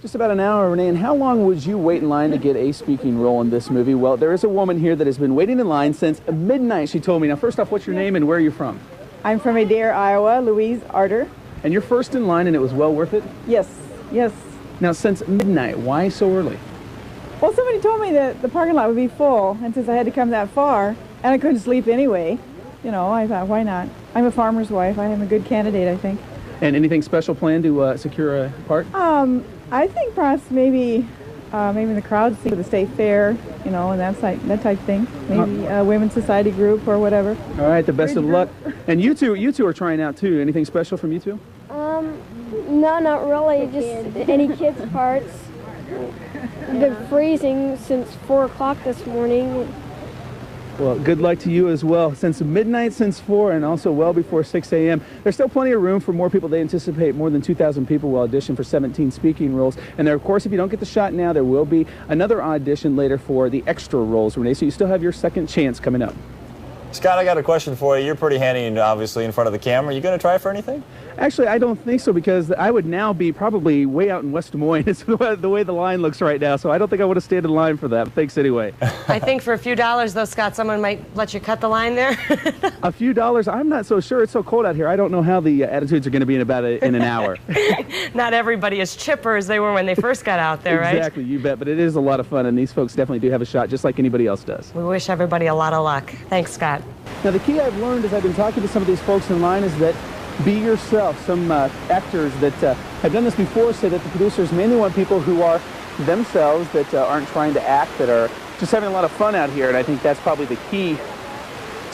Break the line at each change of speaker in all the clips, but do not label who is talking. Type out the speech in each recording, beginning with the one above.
Just about an hour, Renee. And how long would you wait in line to get a speaking role in this movie? Well, there is a woman here that has been waiting in line since midnight, she told me. Now, first off, what's your name and where are you from?
I'm from Adair, Iowa, Louise Arter.
And you're first in line and it was well worth it?
Yes, yes.
Now, since midnight, why so early?
Well, somebody told me that the parking lot would be full, and since I had to come that far, and I couldn't sleep anyway, you know, I thought, why not? I'm a farmer's wife. I am a good candidate, I think.
And anything special planned to secure a part?
I think perhaps maybe the crowd scene for the state fair, you know, and that type thing. Maybe a women's society group or whatever.
All right, the best of luck. And you two are trying out too. Anything special from you two?
No, not really. Just any kids' parts. Been freezing since 4 o'clock this morning.
Well, good luck to you as well. Since midnight, since 4, and also well before 6 a.m. There's still plenty of room for more people. They anticipate more than 2,000 people will audition for 17 speaking roles. And there, of course, if you don't get the shot now, there will be another audition later for the extra roles, Renee. So you still have your second chance coming up.
Scott, I got a question for you. You're pretty handy, obviously, in front of the camera. Are you going to try for anything?
Actually, I don't think so, because I would now be probably way out in West Des Moines. It's the way the line looks right now, so I don't think I would have stayed in line for that. Thanks anyway.
I think for a few dollars, though, Scott, someone might let you cut the line there.
A few dollars? I'm not so sure. It's so cold out here. I don't know how the attitudes are going to be in an hour.
Not everybody is chipper as they were when they first got out there, right?
Exactly, you bet. But it is a lot of fun, and these folks definitely do have a shot, just like anybody else does.
We wish everybody a lot of luck. Thanks, Scott.
Now, the key I've learned as I've been talking to some of these folks in line is that be yourself. Some actors that have done this before say that the producers mainly want people who are themselves, that aren't trying to act, that are just having a lot of fun out here. And I think that's probably the key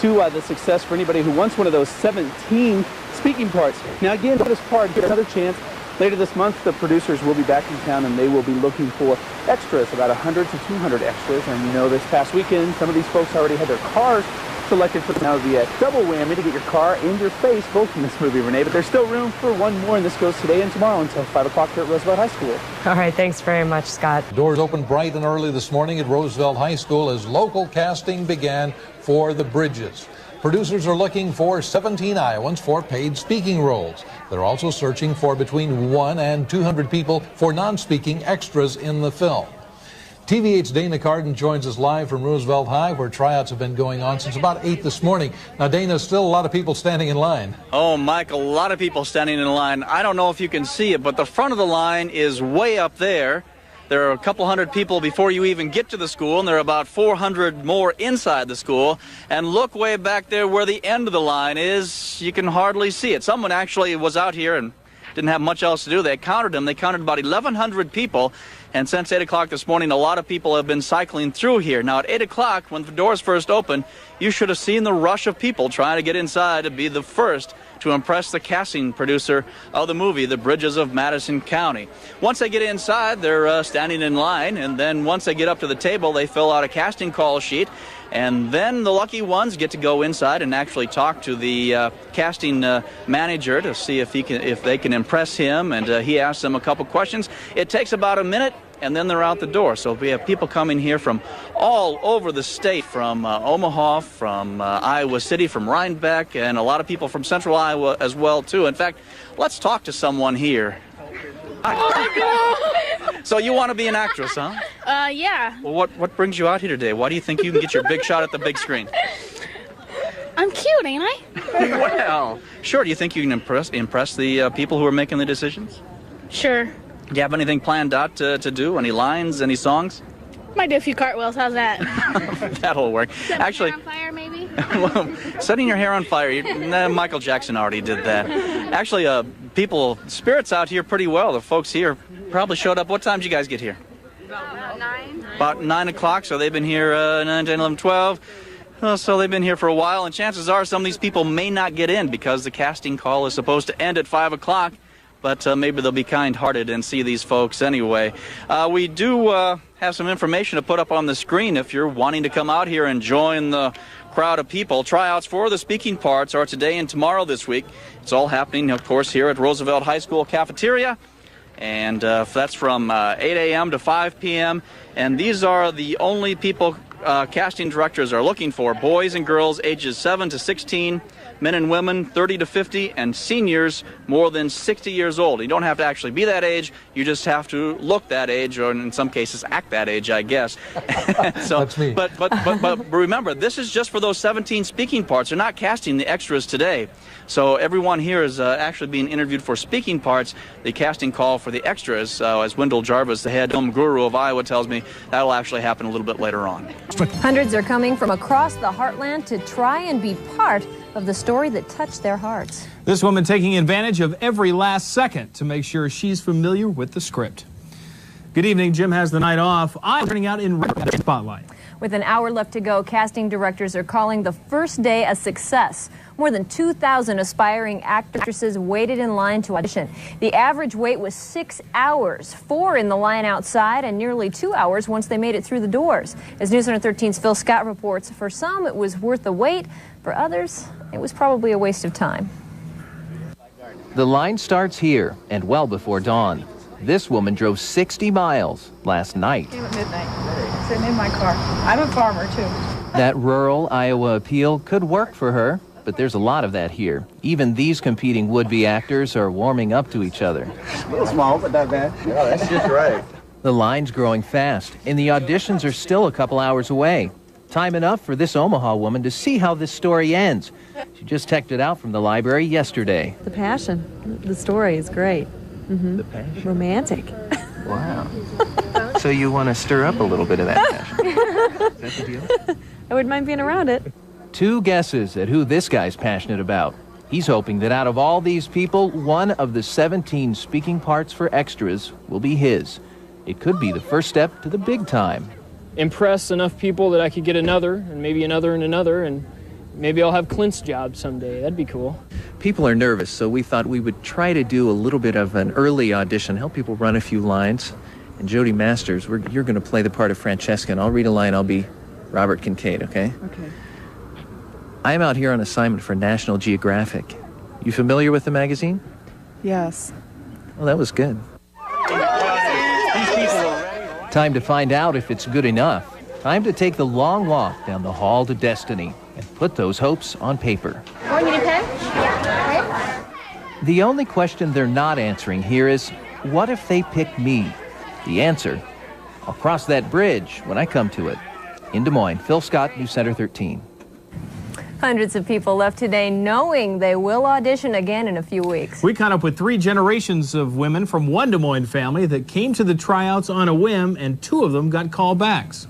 to the success for anybody who wants one of those 17 speaking parts. Now, again, for this part, here's another chance. Later this month, the producers will be back in town, and they will be looking for extras, about 100 to 200 extras. And you know, this past weekend, some of these folks already had their cars selected for now the double whammy to get your car and your face both in this movie, Renee. But there's still room for one more, and this goes today and tomorrow until 5 o'clock here at Roosevelt High School.
All right, thanks very much, Scott.
Doors opened bright and early this morning at Roosevelt High School as local casting began for The Bridges. Producers are looking for 17 Iowans for paid speaking roles. They're also searching for between 100 and 200 people for non-speaking extras in the film. TV8's Dana Carden joins us live from Roosevelt High, where tryouts have been going on since about 8 this morning. Now, Dana, still a lot of people standing in line.
Oh, Mike, a lot of people standing in line. I don't know if you can see it, but the front of the line is way up there. There are a couple hundred people before you even get to the school, and there are about 400 more inside the school. And look way back there where the end of the line is. You can hardly see it. Someone actually was out here and didn't have much else to do. They counted them. They counted about 1,100 people. And since 8 o'clock this morning, a lot of people have been cycling through here. Now, at 8 o'clock, when the doors first opened, you should have seen the rush of people trying to get inside to be the first to impress the casting producer of the movie, The Bridges of Madison County. Once they get inside, they're standing in line, and then once they get up to the table, they fill out a casting call sheet, and then the lucky ones get to go inside and actually talk to the casting manager to see if they can impress him, and he asks them a couple questions. It takes about a minute, and then they're out the door. So we have people coming here from all over the state, from Omaha, from Iowa City, from Rhinebeck, and a lot of people from central Iowa as well, too. In fact, let's talk to someone here. Hi. So you want to be an actress, huh?
Yeah.
Well, what brings you out here today? Why do you think you can get your big shot at the big screen?
I'm cute, ain't I?
Well, sure. Do you think you can impress the people who are making the decisions?
Sure.
Do you have anything planned out to do? Any lines, any songs?
Might do a few cartwheels. How's that?
That'll work. Actually,
on fire, maybe?
Well, setting your hair on fire, Michael Jackson already did that. Actually, spirits out here pretty well. The folks here probably showed up. What time did you guys get here?
About 9.
About 9 o'clock, so they've been here 9, 10, 11, 12. So they've been here for a while, and chances are some of these people may not get in because the casting call is supposed to end at 5 o'clock. But maybe they'll be kind-hearted and see these folks anyway. We do have some information to put up on the screen if you're wanting to come out here and join the crowd of people. Tryouts for the speaking parts are today and tomorrow this week. It's all happening, of course, here at Roosevelt High School cafeteria. And that's from 8 a.m. to 5 p.m. And these are the only people casting directors are looking for boys and girls ages 7 to 16, men and women 30 to 50, and seniors more than 60 years old. You don't have to actually be that age. You just have to look that age, or in some cases act that age, I guess. So,
that's me.
But remember, this is just for those 17 speaking parts. They're not casting the extras today. So everyone here is actually being interviewed for speaking parts. The casting call for the extras, as Wendol Jarvis, the head film guru of Iowa, tells me, that will actually happen a little bit later on.
Hundreds are coming from across the heartland to try and be part of the story that touched their hearts.
This woman taking advantage of every last second to make sure she's familiar with the script. Good evening. Jim has the night off. I'm turning out in Spotlight.
With an hour left to go, casting directors are calling the first day a success. More than 2,000 aspiring actresses waited in line to audition. The average wait was 6 hours, 4 in the line outside, and nearly 2 hours once they made it through the doors. As News Center 13's Phil Scott reports, for some it was worth the wait. For others, it was probably a waste of time.
The line starts here and well before dawn. This woman drove 60 miles last night.
Came at midnight, sitting in my car. I'm a farmer, too.
That rural Iowa appeal could work for her, but there's a lot of that here. Even these competing would-be actors are warming up to each other.
A little small, but not bad.
Yeah, that's just right.
The line's growing fast, and the auditions are still a couple hours away. Time enough for this Omaha woman to see how this story ends. She just checked it out from the library yesterday.
The passion. The story is great. Mm-hmm.
The passion?
Romantic.
Wow. So you want to stir up a little bit of that passion? Is that the deal?
I wouldn't mind being around it.
2 guesses at who this guy's passionate about. He's hoping that out of all these people, one of the 17 speaking parts for extras will be his. It could be the first step to the big time.
Impress enough people that I could get another, and maybe another, and maybe I'll have Clint's job someday. That'd be cool.
People are nervous, so we thought we would try to do a little bit of an early audition, help people run a few lines. And Jody Masters, you're going to play the part of Francesca, and I'll read a line. I'll be Robert Kincaid, okay?
Okay.
I'm out here on assignment for National Geographic. You familiar with the magazine?
Yes.
Well, that was good. Time to find out if it's good enough. Time to take the long walk down the hall to destiny and put those hopes on paper.
Oh, you need a pen? Yeah.
The only question they're not answering here is, what if they pick me? The answer, I'll cross that bridge when I come to it. In Des Moines, Phil Scott, News Center 13.
Hundreds of people left today knowing they will audition again in a few weeks.
We caught up with 3 generations of women from one Des Moines family that came to the tryouts on a whim, and 2 of them got callbacks.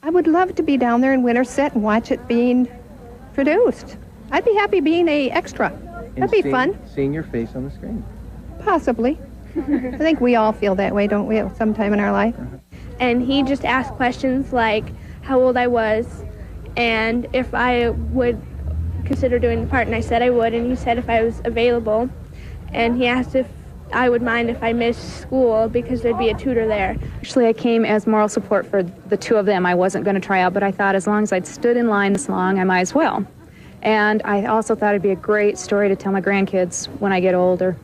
I would love to be down there in Winterset and watch it being produced. I'd be happy being an extra. That'd be fun.
Seeing your face on the screen.
Possibly. I think we all feel that way, don't we, at some time in our life?
And he just asked questions like how old I was and if I would consider doing the part, and I said I would, and he said if I was available, and he asked if I would mind if I missed school because there'd be a tutor there.
Actually, I came as moral support for the 2 of them. I wasn't going to try out, but I thought as long as I'd stood in line this long, I might as well. And I also thought it'd be a great story to tell my grandkids when I get older.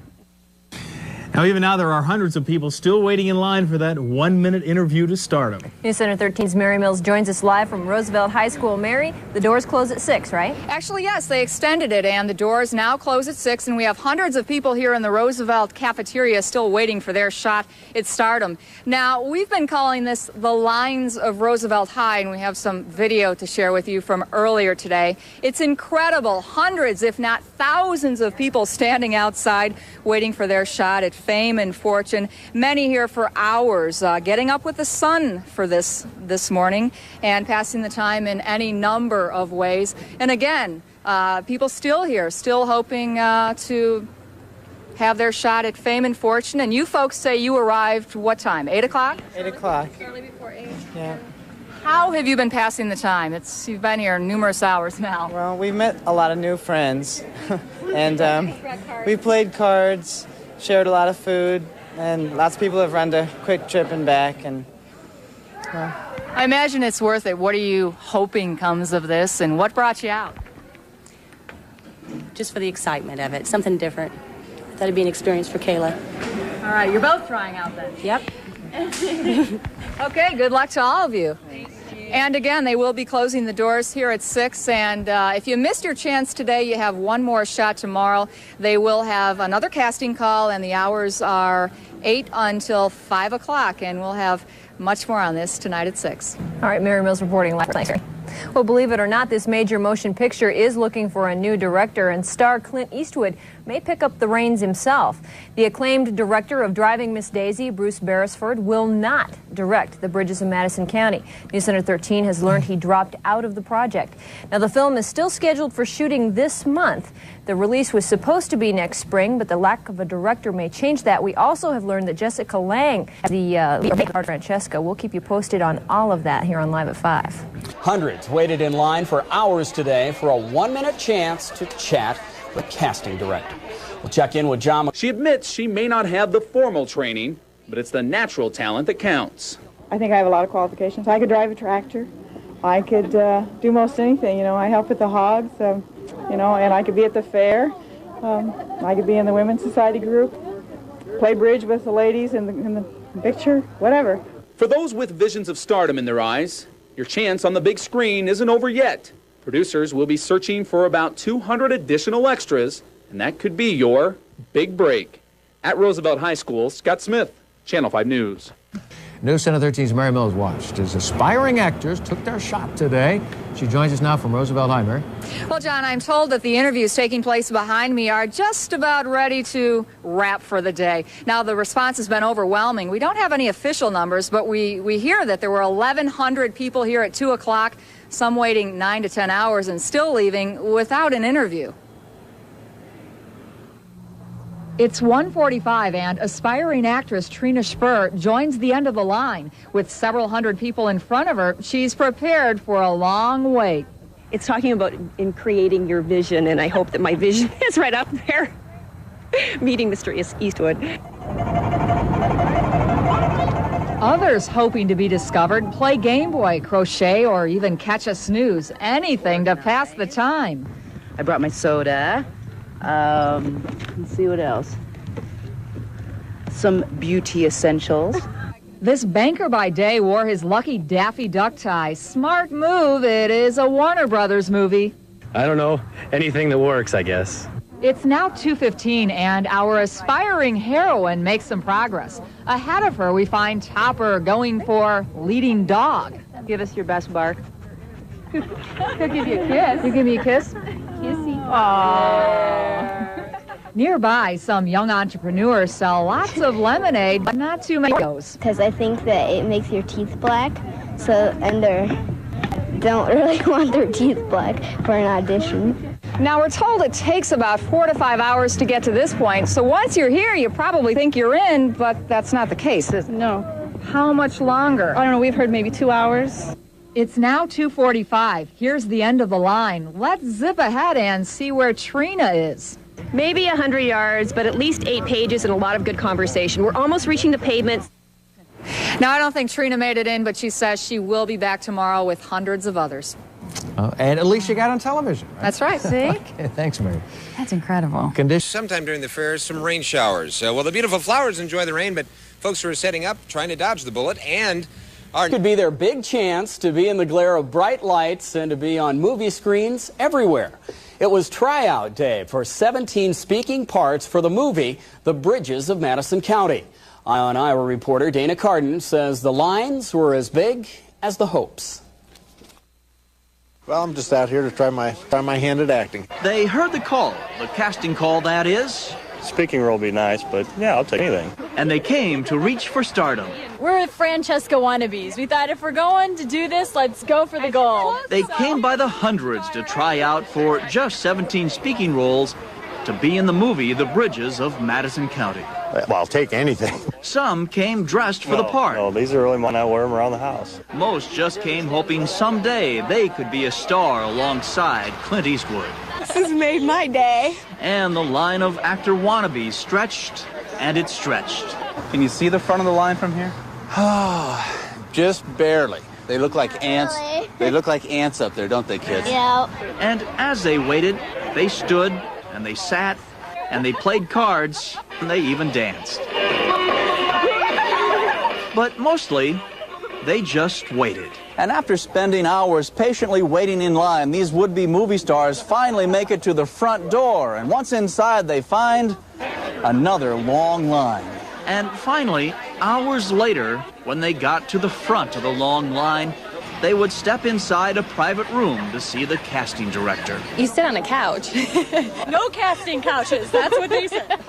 Now, even now, there are hundreds of people still waiting in line for that 1-minute interview to start them.
News Center 13's Mary Mills joins us live from Roosevelt High School. Mary, the doors close at 6, right?
Actually, yes, they extended it, and the doors now close at 6, and we have hundreds of people here in the Roosevelt cafeteria still waiting for their shot at stardom. Now, we've been calling this the Lines of Roosevelt High, and we have some video to share with you from earlier today. It's incredible. Hundreds, if not thousands of people standing outside waiting for their shot at fame and fortune. Many here for hours, getting up with the sun for this morning and passing the time in any number of ways. And again, people still here, still hoping to have their shot at fame and fortune. And you folks say you arrived what time? 8 o'clock?
8 o'clock.
Early before 8.
Yeah.
How have you been passing the time? You've been here numerous hours now.
Well, we've met a lot of new friends, and we played cards, shared a lot of food, and lots of people have run to Quick Trip and back. And
I imagine it's worth it. What are you hoping comes of this, and what brought you out?
Just for the excitement of it, something different. I thought it'd be an experience for Kayla.
All right, you're both trying out then.
Yep.
Okay, good luck to all of you. Thanks. And again, they will be closing the doors here at 6. And if you missed your chance today, you have one more shot tomorrow. They will have another casting call, and the hours are 8 until 5 o'clock. And we'll have much more on this tonight at 6.
All right, Mary Mills reporting live. Thanks, Mary. Well, believe it or not, this major motion picture is looking for a new director, and star Clint Eastwood may pick up the reins himself. The acclaimed director of Driving Miss Daisy, Bruce Beresford, will not direct The Bridges of Madison County. News Center 13 has learned he dropped out of the project. Now, the film is still scheduled for shooting this month. The release was supposed to be next spring, but the lack of a director may change that. We also have learned that Jessica Lange, the lead of Francesca, will keep you posted on all of that here on Live at 5.
Hundreds waited in line for hours today for a 1-minute chance to chat with casting director. We'll check in with John.
She admits she may not have the formal training, but it's the natural talent that counts.
I think I have a lot of qualifications. I could drive a tractor. I could do most anything. You know, I help with the hogs, you know, and I could be at the fair. I could be in the Women's Society group, play bridge with the ladies in the picture, whatever.
For those with visions of stardom in their eyes, your chance on the big screen isn't over yet. Producers will be searching for about 200 additional extras, and that could be your big break. At Roosevelt High School, Scott Smith, Channel 5 News.
News Center 13's Mary Mills watched as aspiring actors took their shot today. She joins us now from Roosevelt High. Mary.
Well, John, I'm told that the interviews taking place behind me are just about ready to wrap for the day. Now, the response has been overwhelming. We don't have any official numbers, but we hear that there were 1,100 people here at 2 o'clock, some waiting 9 to 10 hours and still leaving without an interview. It's 1:45 and aspiring actress Trina Spur joins the end of the line. With several hundred people in front of her, she's prepared for a long wait.
It's talking about in creating your vision, and I hope that my vision is right up there, meeting Mr. Eastwood.
Others hoping to be discovered play Game Boy, crochet, or even catch a snooze. Anything to pass the time.
I brought my soda. Let's see what else. Some beauty essentials.
This banker by day wore his lucky Daffy Duck tie. Smart move. It is a Warner Brothers movie.
I don't know. Anything that works, I guess.
It's now 2:15 and our aspiring heroine makes some progress. Ahead of her, we find Topper going for leading dog.
Give us your best bark.
He'll give you a kiss. You give me a kiss?
Kissy.
Aww. Nearby, some young entrepreneurs sell lots of lemonade, but not too many goes.
Because I think that it makes your teeth black, and they don't really want their teeth black for an audition.
Now, we're told it takes about 4 to 5 hours to get to this point, so once you're here, you probably think you're in, but that's not the case, is it?
No.
How much longer?
I don't know, we've heard maybe 2 hours.
It's now 2:45. Here's the end of the line. Let's zip ahead and see where Trina is.
Maybe 100 yards, but at least 8 pages and a lot of good conversation. We're almost reaching the pavement.
Now, I don't think Trina made it in, but she says she will be back tomorrow with hundreds of others.
And at least you got on television. Right?
That's right. See?
Okay, thanks, Mary.
That's incredible.
Sometime during the fair, some rain showers. Well, the beautiful flowers enjoy the rain, but folks who are setting up trying to dodge the bullet and
could be their big chance to be in the glare of bright lights and to be on movie screens everywhere. It was tryout day for 17 speaking parts for the movie The Bridges of Madison County. Iowa reporter Dana Carden says the lines were as big as the hopes.
Well, I'm just out here to try my hand at acting.
They heard the call, the casting call, that is.
Speaking role would be nice, but yeah, I'll take anything.
And they came to reach for stardom.
We're Francesca wannabes. We thought if we're going to do this, let's go for the goal.
They came by the hundreds to try out for just 17 speaking roles to be in the movie The Bridges of Madison County.
Well, I'll take anything.
Some came dressed for the part.
No, these are really mine. I wear them around the house.
Most just came hoping someday they could be a star alongside Clint Eastwood.
This has made my day.
And the line of actor wannabes stretched, and it stretched.
Can you see the front of the line from here?
Oh, just barely. They look like ants.
Really?
They look like ants up there, don't they, kids?
Yeah.
And as they waited, they stood, and they sat, and they played cards, and they even danced. But mostly, they just waited. And after spending hours patiently waiting in line, these would-be movie stars finally make it to the front door. And once inside, they find another long line. And finally, hours later, when they got to the front of the long line, they would step inside a private room to see the casting director.
You sit on a couch.
No casting couches, that's what they said.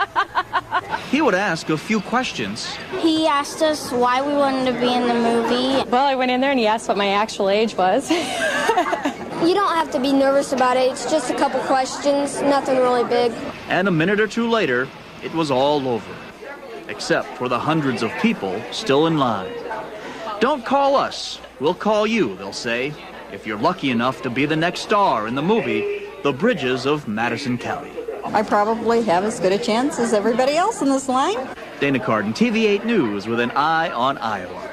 He would ask a few questions.
He asked us why we wanted to be in the movie.
Well, I went in there and he asked what my actual age was.
You don't have to be nervous about it. It's just a couple questions, nothing really big.
And a minute or two later, it was all over, except for the hundreds of people still in line. Don't call us. We'll call you, they'll say, if you're lucky enough to be the next star in the movie, The Bridges of Madison County.
I probably have as good a chance as everybody else in this line.
Dana Carden, TV8 News, with an eye on Iowa.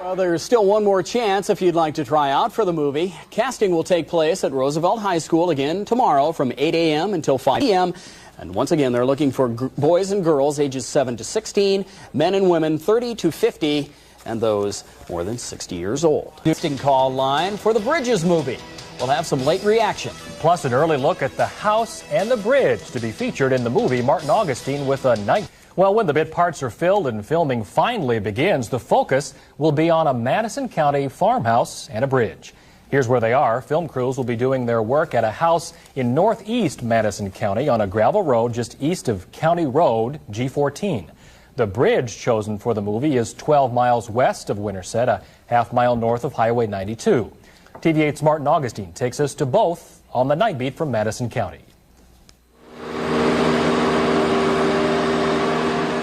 Well, there's still one more chance if you'd like to try out for the movie. Casting will take place at Roosevelt High School again tomorrow from 8 a.m. until 5 p.m. And once again, they're looking for boys and girls ages 7 to 16, men and women 30 to 50, and those more than 60 years old. Casting call line for the Bridges movie. We'll have some late reaction.
Plus an early look at the house and the bridge to be featured in the movie Martin Augustine with a night. Well, when the bit parts are filled and filming finally begins, the focus will be on a Madison County farmhouse and a bridge. Here's where they are. Film crews will be doing their work at a house in northeast Madison County on a gravel road just east of County Road G14. The bridge chosen for the movie is 12 miles west of Winterset, a half-mile north of Highway 92. TV8's Martin Augustine takes us to both on the night beat from Madison County.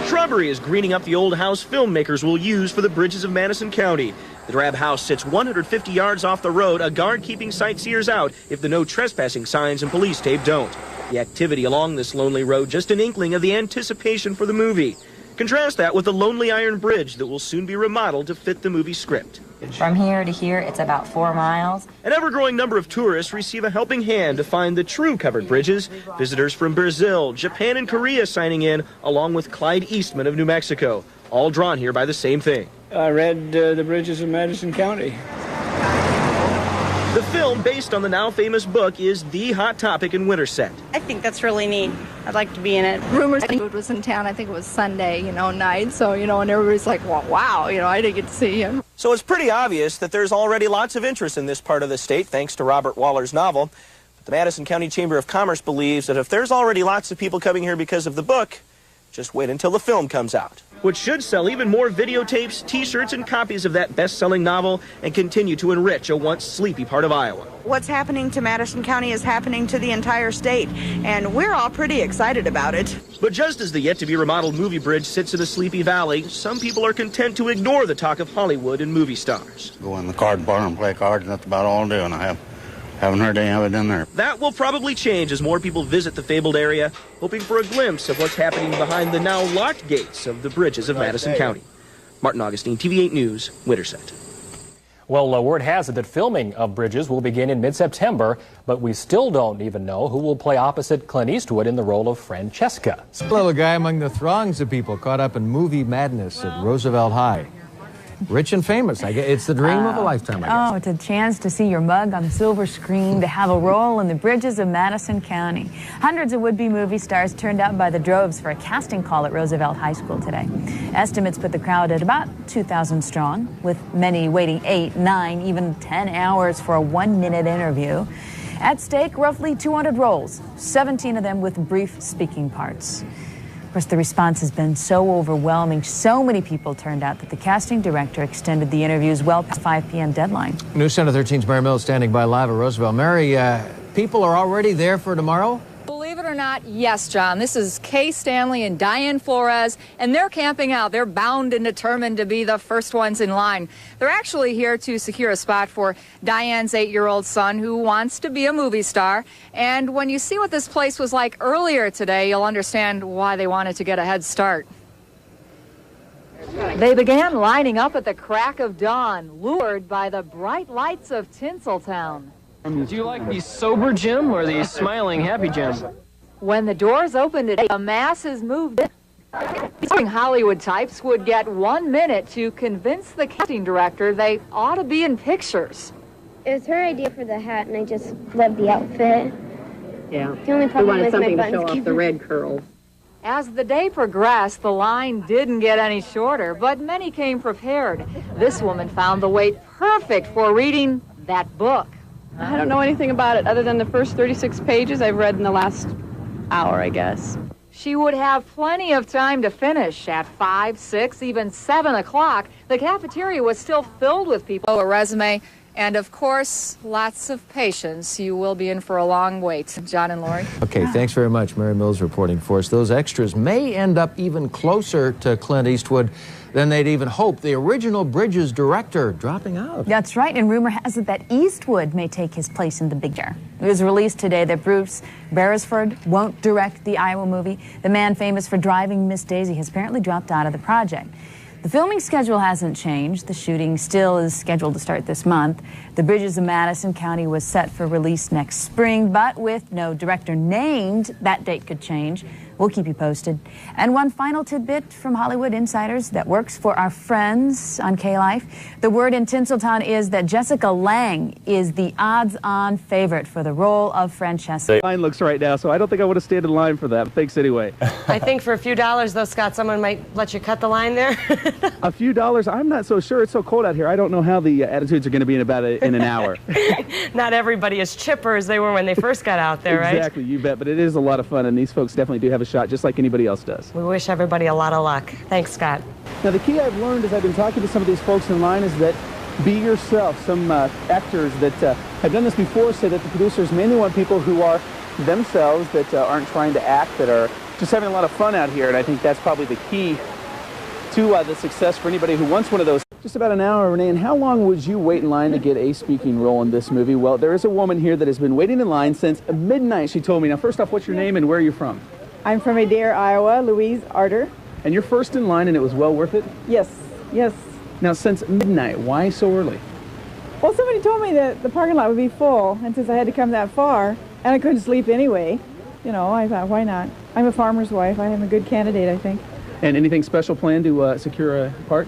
Shrubbery is greening up the old house filmmakers will use for the Bridges of Madison County. The drab house sits 150 yards off the road, a guard keeping sightseers out if the no trespassing signs and police tape don't. The activity along this lonely road just an inkling of the anticipation for the movie. Contrast that with the lonely iron bridge that will soon be remodeled to fit the movie script.
From here to here, it's about 4 miles.
An ever-growing number of tourists receive a helping hand to find the true covered bridges. Visitors from Brazil, Japan, and Korea signing in, along with Clyde Eastman of New Mexico, all drawn here by the same thing.
I read The Bridges of Madison County.
The film, based on the now famous book, is the hot topic in Winterset.
I think that's really neat. I'd like to be in it.
Rumors it was in town, I think it was Sunday, night. So, and everybody's like, well, wow, I didn't get to see him.
So it's pretty obvious that there's already lots of interest in this part of the state, thanks to Robert Waller's novel. But the Madison County Chamber of Commerce believes that if there's already lots of people coming here because of the book, just wait until the film comes out, which should sell even more videotapes, T-shirts, and copies of that best-selling novel and continue to enrich a once sleepy part of Iowa.
What's happening to Madison County is happening to the entire state, and we're all pretty excited about it.
But just as the yet-to-be-remodeled movie bridge sits in a sleepy valley, some people are content to ignore the talk of Hollywood and movie stars.
Go in the card bar and play cards, and that's about all I'm doing. I haven't heard any of it in there.
That will probably change as more people visit the fabled area, hoping for a glimpse of what's happening behind the now locked gates of the Bridges of Madison County. Martin Augustine, TV8 News, Winterset.
Well, word has it that filming of Bridges will begin in mid-September, but we still don't even know who will play opposite Clint Eastwood in the role of Francesca.
Little guy among the throngs of people caught up in movie madness at Roosevelt High. Rich and famous. I guess it's the dream of a lifetime, I guess.
Oh, it's a chance to see your mug on the silver screen, to have a role in the Bridges of Madison County. Hundreds of would-be movie stars turned out by the droves for a casting call at Roosevelt High School today. Estimates put the crowd at about 2,000 strong, with many waiting 8, 9, even 10 hours for a 1-minute interview. At stake, roughly 200 roles, 17 of them with brief speaking parts. Of course, the response has been so overwhelming. So many people turned out that the casting director extended the interviews well past 5 p.m. deadline.
News Center 13's Mary Mills standing by live at Roosevelt. Mary, people are already there for tomorrow?
Believe it or not, yes, John. This is Kay Stanley and Diane Flores, and they're camping out. They're bound and determined to be the first ones in line. They're actually here to secure a spot for Diane's 8-year-old son who wants to be a movie star. And when you see what this place was like earlier today, you'll understand why they wanted to get a head start.
They began lining up at the crack of dawn, lured by the bright lights of Tinseltown.
Do you like the sober Jim or the smiling happy Jim?
When the doors opened today, the masses moved in. These Hollywood types would get 1 minute to convince the casting director they ought to be in pictures.
It was her idea for the hat, and I just loved the outfit.
Yeah.
The only problem
we wanted
was
something
my
to show
buttons
off the red curls.
As the day progressed, the line didn't get any shorter, but many came prepared. This woman found the wait perfect for reading that book.
I don't know anything about it other than the first 36 pages I've read in the last hour, I guess.
She would have plenty of time to finish at 5, 6, even 7 o'clock. The cafeteria was still filled with people. A resume, and of course, lots of patience. You will be in for a long wait. John and Lori.
Okay, thanks very much. Mary Mills reporting for us. Those extras may end up even closer to Clint Eastwood than they'd even hoped. The original Bridges director dropping out.
That's right, and rumor has it that Eastwood may take his place in the big chair. It was released today that Bruce Beresford won't direct the Iowa movie. The man famous for driving Miss Daisy has apparently dropped out of the project. The filming schedule hasn't changed. The shooting still is scheduled to start this month. The Bridges of Madison County was set for release next spring, but with no director named, that date could change. We'll keep you posted. And one final tidbit from Hollywood insiders that works for our friends on K-Life. The word in Tinseltown is that Jessica Lange is the odds-on favorite for the role of Francesca.
Line looks right now, so I don't think I want to stand in line for that. Thanks anyway.
I think for a few dollars, though, Scott, someone might let you cut the line there.
A few dollars? I'm not so sure. It's so cold out here. I don't know how the attitudes are going to be in about in an hour.
Not everybody is chipper as they were when they first got out there, right?
Exactly, you bet. But it is a lot of fun, and these folks definitely do have a shot, just like anybody else does.
We wish everybody a lot of luck. Thanks, Scott.
Now, the key I've learned as I've been talking to some of these folks in line is that be yourself. Some actors that have done this before say that the producers mainly want people who are themselves, that aren't trying to act, that are just having a lot of fun out here, and I think that's probably the key to the success for anybody who wants one of those. Just about an hour, Renee, and how long would you wait in line to get a speaking role in this movie? Well, there is a woman here that has been waiting in line since midnight, she told me. Now, first off, what's your name and where are you from?
I'm from Adair, Iowa, Louise Arter.
And you're first in line and it was well worth it?
Yes, yes.
Now, since midnight, why so early?
Well, somebody told me that the parking lot would be full, and since I had to come that far, and I couldn't sleep anyway, you know, I thought, why not? I'm a farmer's wife. I am a good candidate, I think.
And anything special planned to secure a part?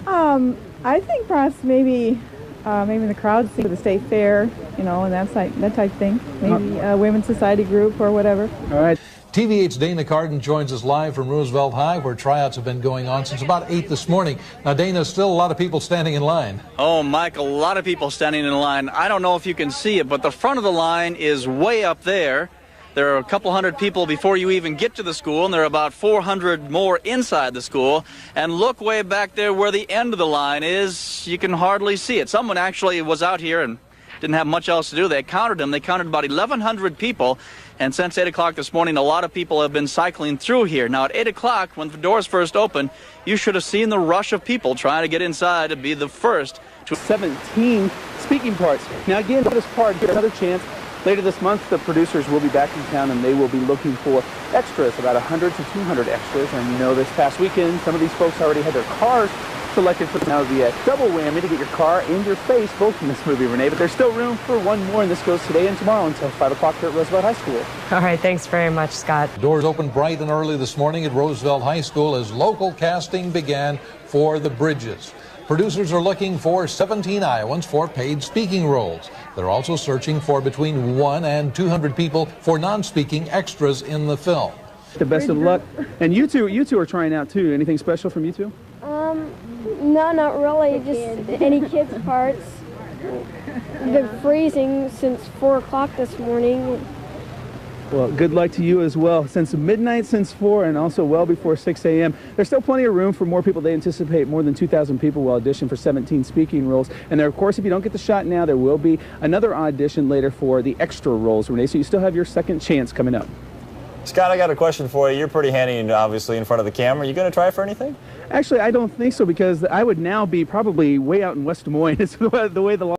I think perhaps maybe in the crowd scene for the state fair, you know, and that type thing. Maybe a women's society group or whatever.
All right.
TV8's Dana Carden joins us live from Roosevelt High, where tryouts have been going on since about 8 this morning. Now, Dana, still a lot of people standing in line.
Oh, Mike, a lot of people standing in line. I don't know if you can see it, but the front of the line is way up there. There are a couple hundred people before you even get to the school, and there are about 400 more inside the school. And look way back there where the end of the line is. You can hardly see it. Someone actually was out here and didn't have much else to do. They counted them. They counted about 1,100 people. And since 8 o'clock this morning, a lot of people have been cycling through here. Now, at 8 o'clock, when the doors first opened, you should have seen the rush of people trying to get inside to be the first to
17 speaking parts. Now, again, for this part here, another chance. Later this month, the producers will be back in town, and they will be looking for extras, about 100 to 200 extras. And you know, this past weekend, some of these folks already had their cars selected for now the double whammy to get your car and your face both in this movie, Renee. But there's still room for one more, and this goes today and tomorrow until 5 o'clock here at Roosevelt High School.
All right, thanks very much, Scott.
Doors opened bright and early this morning at Roosevelt High School as local casting began for The Bridges. Producers are looking for 17 Iowans for paid speaking roles. They're also searching for between 100 and 200 people for non-speaking extras in the film.
The best of luck. And you two are trying out too. Anything special from you two?
No, not really. Just any kids' parts. Been freezing since 4 o'clock this morning.
Well, good luck to you as well. Since midnight, since 4, and also well before 6 a.m. There's still plenty of room for more people. They anticipate more than 2,000 people will audition for 17 speaking roles. And there, of course, if you don't get the shot now, there will be another audition later for the extra roles, Renee. So you still have your second chance coming up.
Scott, I got a question for you. You're pretty handy, obviously, in front of the camera. Are you going to try for anything?
Actually, I don't think so, because I would now be probably way out in West Des Moines. It's the way the